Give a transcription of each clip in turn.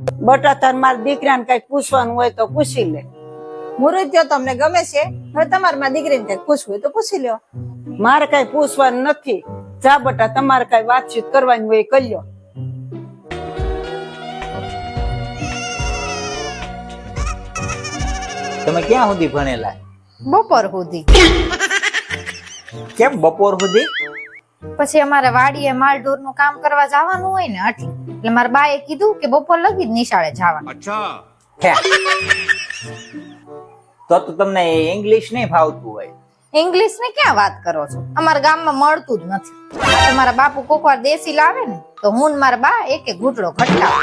બટા તાર મારા દીકરાને કઈ પૂછવાનું હોય તો પૂછી લે. મુહૂર્ત્યો તમને ગમે છે, હવે તમારે મારી દીકરીને કઈક પૂછવું હોય તો પૂછી લ્યો. મારે કઈ પૂછવાનું નથી. જા બટા, તમારે કઈ વાતચીત કરવાની હોય કરી લ્યો. તમે ક્યાં સુધી ભણેલા? બપોર સુધી. કેમ બપોર સુધી? પછી અમારે વાડીએ માલ ઢોર નું કામ કરવા જવાનું હોય ને એટલે મારા બાએ કીધું કે બપોર લગી જ નિશાળે જવાનું. હે. તો તમને ઇંગ્લિશ નહીં ફાવતું હોય? ઇંગ્લિશ ને ક્યાં વાત કરો છો, અમારા ગામમાં મળતું જ નથી. મારા બાપુ કોક વાર દેશી લાવે ને તો હું ને મારા બા એક એક ઘૂંટડો ખટકાવ.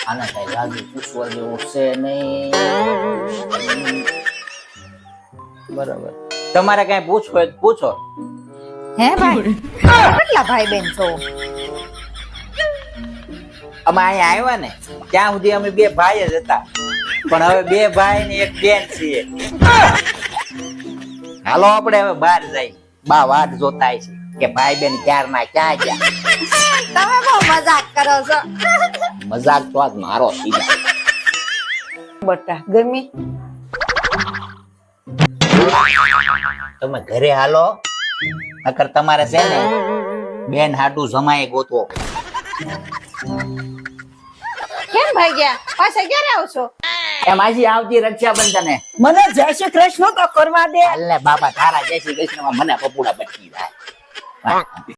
આના કઈ લાગુ પૂછવા જેવું છે નહીં. બરાબર. તમારે કઈ પૂછવું હોય તો પૂછો. હે ભાઈ, કેટલા ભાઈ બેન છો? અમે અહીંયા આવ્યા ને ત્યાં સુધી અમે બે ભાઈ જ હતા, પણ હવે બે ભાઈ ને એક બેન છીએ. હાલો આપણે હવે બહાર જઈ. બા વાટ જોતા છે કે ભાઈ બેન ક્યાર ના ક્યાં ગયા. તમે બહુ મજાક કરો છો. મજાક તો આજ મારો સીધા. બટા ગમી? તમે ઘરે હાલો, નકર તમારે છે ને બેન હાટુ જમાય ગોતવો. કેમ ભાઈ ગયા? પાછા ક્યારે આવશો? એમ આજે આવતી રક્ષાબંધને. મને જય શ્રી કૃષ્ણ તો કરવા દે. હાલ ને બાપા, તારા જય શ્રી કૃષ્ણ માં મને પપુડા બચી જાય.